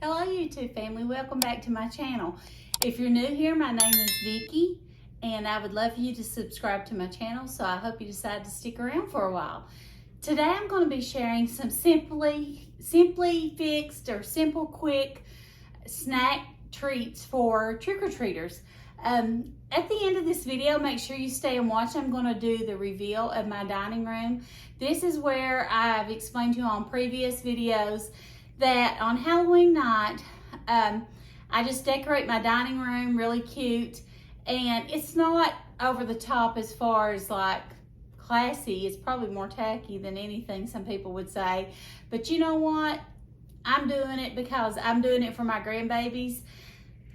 Hello YouTube family, welcome back to my channel. If you're new here, my name is Vicki and I would love for you to subscribe to my channel, so I hope you decide to stick around for a while. Today I'm going to be sharing some simply fixed or simple quick snack treats for trick-or-treaters. At the end of this video, make sure you stay and watch. I'm going to do the reveal of my dining room. This is where I've explained to you on previous videos that on Halloween night, I just decorate my dining room really cute, and it's not over the top as far as like classy. It's probably more tacky than anything, some people would say. But you know what? I'm doing it because I'm doing it for my grandbabies.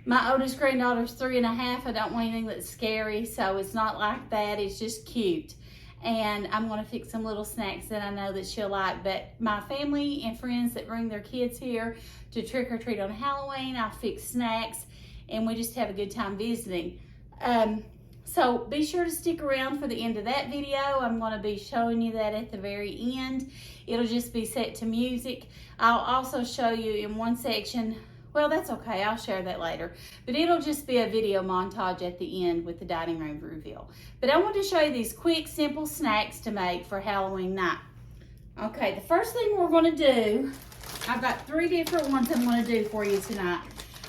My oldest granddaughter's 3.5. I don't want anything that's scary, so it's not like that. It's just cute. And I'm going to fix some little snacks that I know that she'll like. But my family and friends that bring their kids here to trick-or-treat on Halloween, I'll fix snacks, and we just have a good time visiting. So be sure to stick around for the end of that video. I'm going to be showing you that at the very end. It'll just be set to music. I'll also show you in one section. Well, that's okay, I'll share that later. But it'll just be a video montage at the end with the dining room reveal. But I want to show you these quick, simple snacks to make for Halloween night. Okay, the first thing we're gonna do, I've got 3 different ones I'm gonna do for you tonight.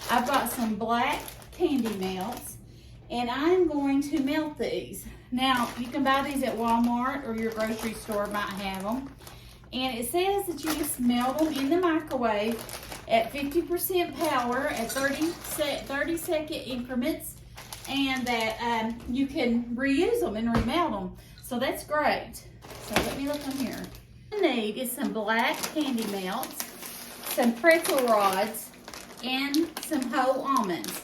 I've got some black candy melts, and I'm going to melt these. Now, you can buy these at Walmart, or your grocery store might have them. And it says that you just melt them in the microwave at 50% power at 30-second increments, and that you can reuse them and remelt them. So that's great. So let me look on here. What I need is some black candy melts, some pretzel rods, and some whole almonds.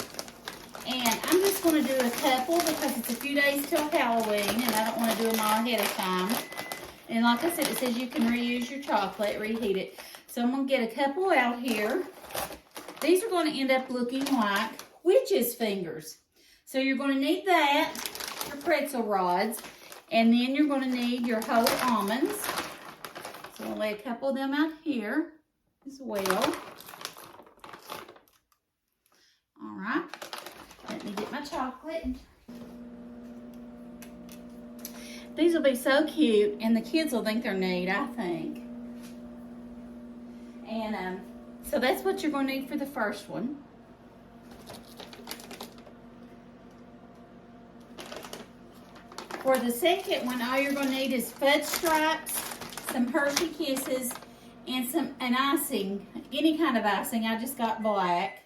And I'm just going to do a couple because it's a few days till Halloween and I don't want to do them all ahead of time. And like I said, it says you can reuse your chocolate, reheat it. So I'm going to get a couple out here. These are going to end up looking like witch's fingers. So you're going to need that, your pretzel rods, and then you're going to need your whole almonds. So I'll lay a couple of them out here as well. All right. Let me get my chocolate. These will be so cute, and the kids will think they're neat, I think. And so that's what you're going to need for the first one. For the second one, all you're going to need is fudge stripes, some Hershey Kisses, and an icing, any kind of icing. I just got black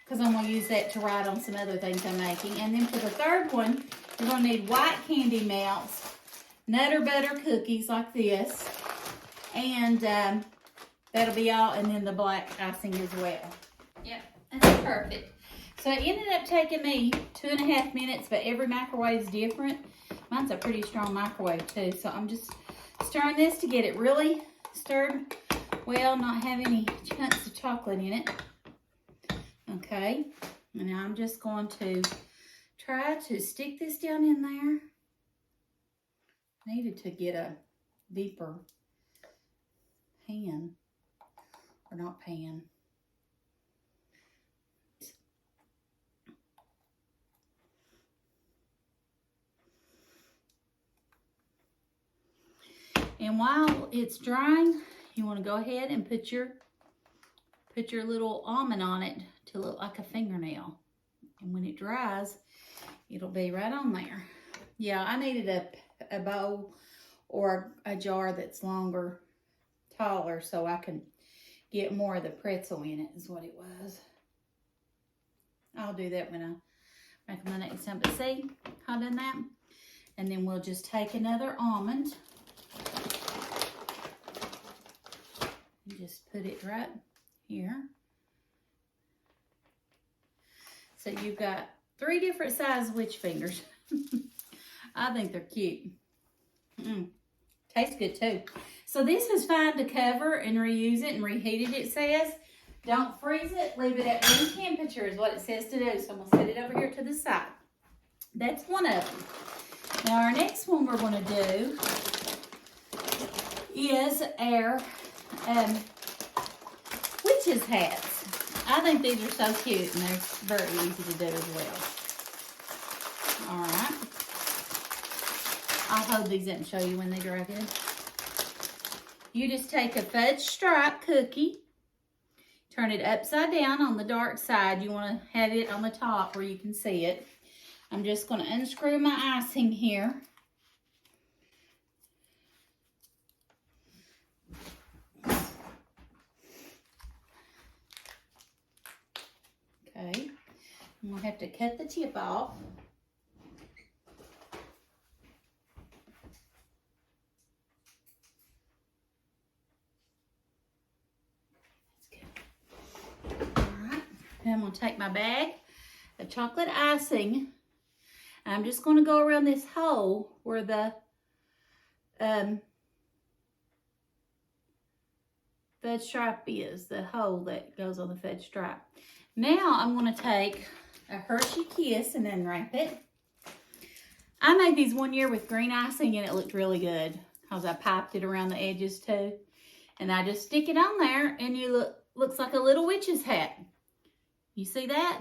because I'm going to use that to write on some other things I'm making. And then for the third one, you're going to need white candy melts, Nutter Butter cookies like this, and that'll be all, and then the black icing as well. Yep, that's perfect. So it ended up taking me 2.5 minutes, but every microwave is different. Mine's a pretty strong microwave too, so I'm just stirring this to get it really stirred well, not have any chunks of chocolate in it. Okay, and now I'm just going to try to stick this down in there. Needed to get a deeper pan, or not pan. And while it's drying, you want to go ahead and put your little almond on it to look like a fingernail. And when it dries, it'll be right on there. Yeah, I needed a bowl or a jar that's longer, taller, so I can get more of the pretzel in it, is what it was. I'll do that when I make them the next time. But see, I've done that. And then we'll just take another almond and just put it right here. So you've got 3 different size witch fingers. I think they're cute. Tastes good too. So this is fine to cover and reuse it and reheat it, it says. Don't freeze it. Leave it at room temperature is what it says to do. So I'm going to set it over here to the side. That's one of them. Now our next one we're going to do is our witches hats. I think these are so cute, and they're very easy to do as well. All right. I'll hold these up and show you when they dry good. You just take a fudge stripe cookie, turn it upside down on the dark side. You want to have it on the top where you can see it. I'm just going to unscrew my icing here. Okay, I'm going to have to cut the tip off. I'm going to take my bag of chocolate icing. I'm just going to go around this hole where the fudge stripe is, the hole that goes on the fudge stripe. Now I'm going to take a Hershey Kiss and unwrap it. I made these one year with green icing and it looked really good because I piped it around the edges too. And I just stick it on there and looks like a little witch's hat. You see that?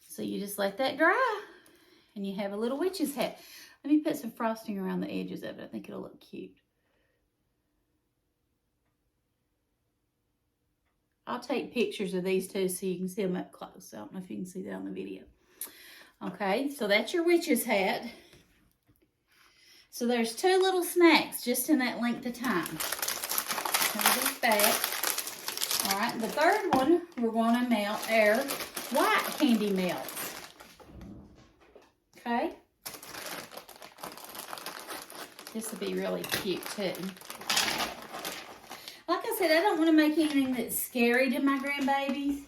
So you just let that dry and you have a little witch's hat. Let me put some frosting around the edges of it. I think it'll look cute. I'll take pictures of these too so you can see them up close. I don't know if you can see that on the video. Okay, so that's your witch's hat. So there's 2 little snacks just in that length of time. Turn these back. All right, the third one, we're going to melt our white candy melts. Okay. This will be really cute too. Like I said, I don't want to make anything that's scary to my grandbabies.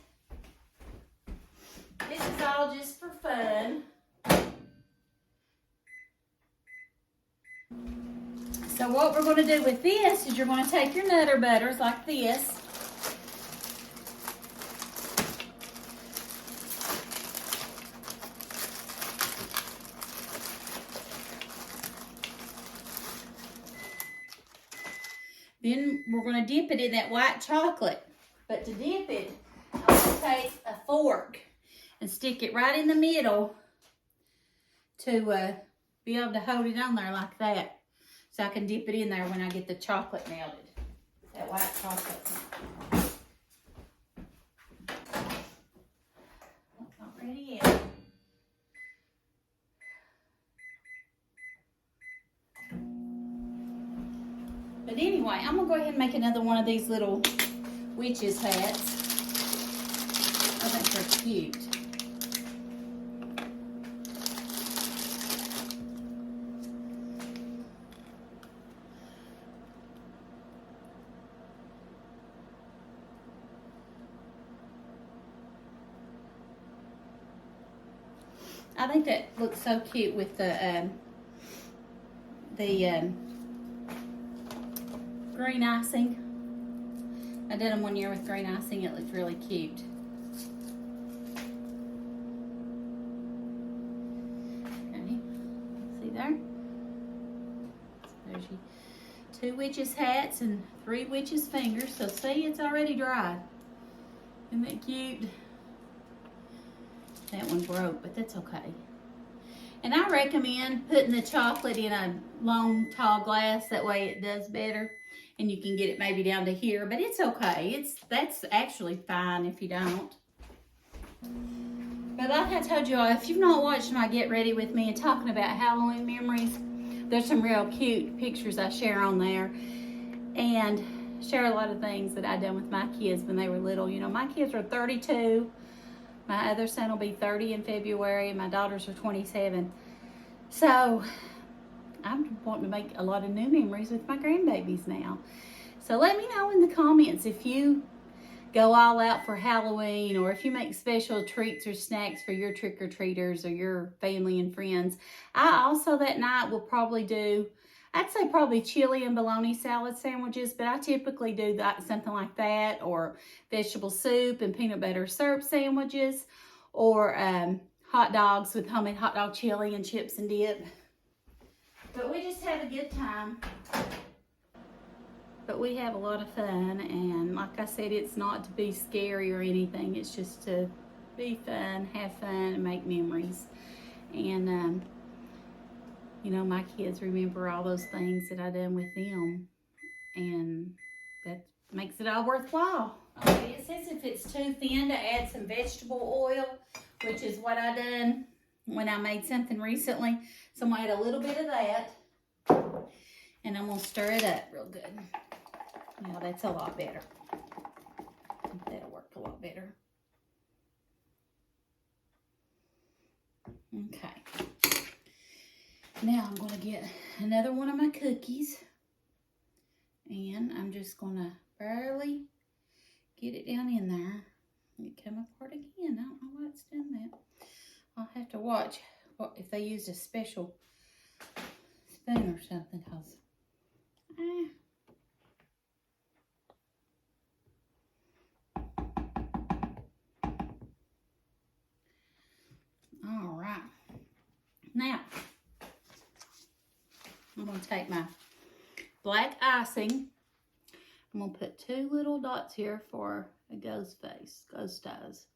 This is all just for fun. So what we're going to do with this is you're going to take your Nutter Butters like this. Then we're going to dip it in that white chocolate. But to dip it, I'm going to take a fork and stick it right in the middle to be able to hold it on there like that. So I can dip it in there when I get the chocolate melted. That white chocolate. Not ready yet. But anyway, I'm going to go ahead and make another one of these little witch's hats. I think they're cute. I think that looks so cute with the green icing. I did them one year with green icing. It looked really cute. Okay, see there? So there's your 2 witches' hats and 3 witches' fingers. So see, it's already dried. Isn't that cute? That one broke, but that's okay. And I recommend putting the chocolate in a long, tall glass. That way it does better. And you can get it maybe down to here, but it's okay. That's actually fine if you don't. But like I told you all, if you've not watched my Get Ready With Me and talking about Halloween memories, there's some real cute pictures I share on there. And share a lot of things that I done with my kids when they were little. You know, my kids are 32. My other son will be 30 in February, and my daughters are 27. So I'm wanting to make a lot of new memories with my grandbabies now. So let me know in the comments if you go all out for Halloween, or if you make special treats or snacks for your trick-or-treaters or your family and friends. I also that night will probably do, I'd say probably chili and bologna salad sandwiches, but I typically do something like that, or vegetable soup and peanut butter syrup sandwiches, or hot dogs with homemade hot dog chili and chips and dip. But we just have a good time. but we have a lot of fun, and like I said, it's not to be scary or anything. It's just to be fun, have fun, and make memories. And you know, my kids remember all those things that I done with them, and that makes it all worthwhile. Okay, it says if it's too thin to add some vegetable oil, which is what I done when I made something recently. So I'm gonna add a little bit of that, and I'm gonna stir it up real good. Now that's a lot better. That'll work a lot better. Okay. Now I'm gonna get another one of my cookies, and I'm just gonna barely get it down in there. It come apart again. I don't know why it's done that. I'll have to watch if they used a special spoon or something, cause all right. Now I'm gonna take my black icing. I'm gonna put 2 little dots here for a ghost face, ghost eyes.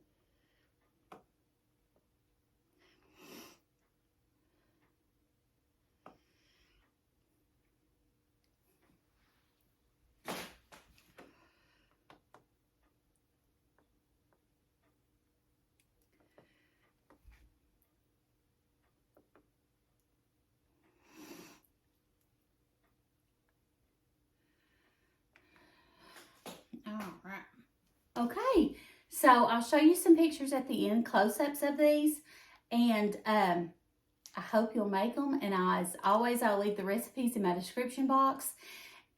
All right. Okay, so I'll show you some pictures at the end, close-ups of these, and I hope you'll make them. And as always, I'll leave the recipes in my description box.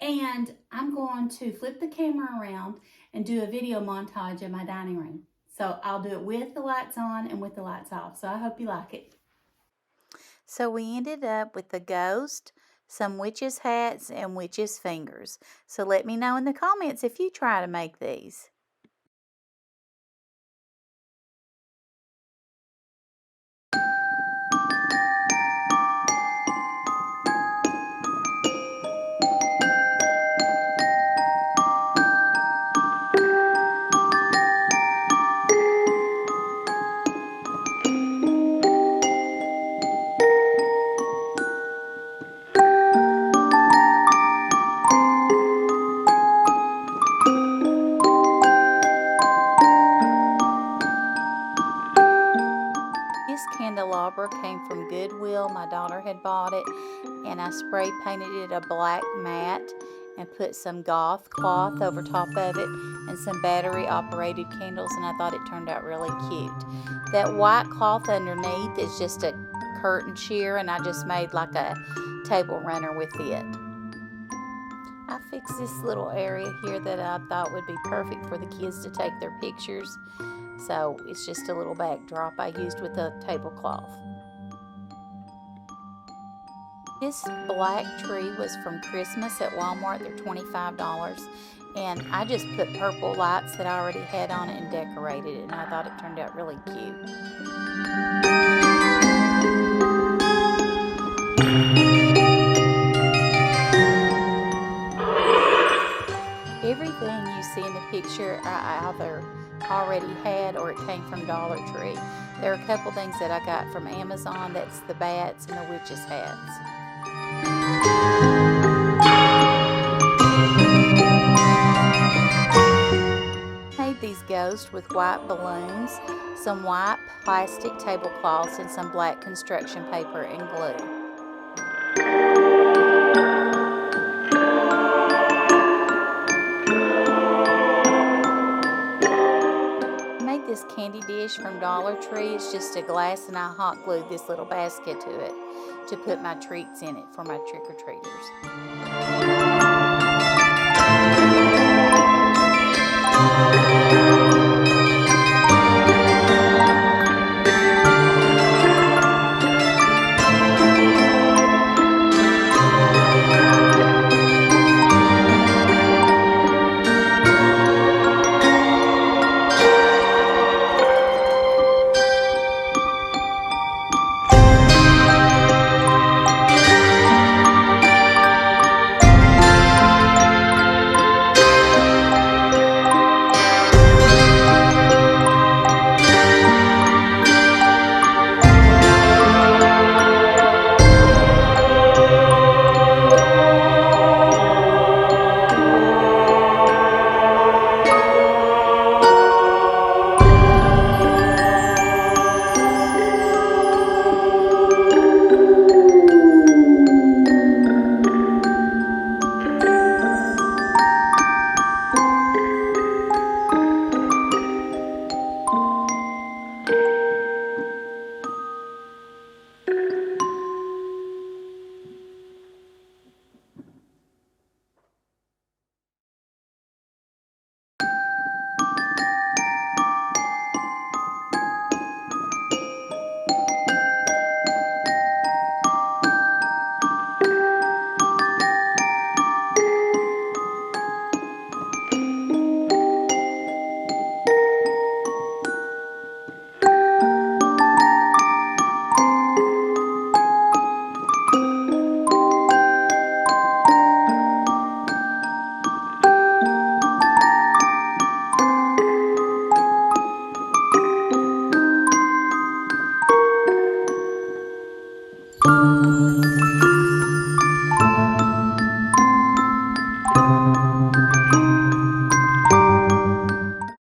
And I'm going to flip the camera around and do a video montage in my dining room. So I'll do it with the lights on and with the lights off. So I hope you like it. So we ended up with the ghost, some witches' hats, and witches' fingers. So let me know in the comments if you try to make these. Candelabra came from Goodwill. My daughter had bought it, and I spray painted it a black matte and put some goth cloth over top of it and some battery operated candles, and I thought it turned out really cute. That white cloth underneath is just a curtain sheer, and I just made like a table runner with it. I fixed this little area here that I thought would be perfect for the kids to take their pictures. So it's just a little backdrop I used with a tablecloth. This black tree was from Christmas at Walmart. They're $25. And I just put purple lights that I already had on it and decorated it. And I thought it turned out really cute. Everything you see in the picture I either already had or it came from Dollar Tree. There are a couple things that I got from Amazon. That's the bats and the witches' hats. Made these ghosts with white balloons, some white plastic tablecloths, and some black construction paper and glue. This candy dish from Dollar Tree. It's just a glass, and I hot glued this little basket to it to put my treats in it for my trick-or-treaters.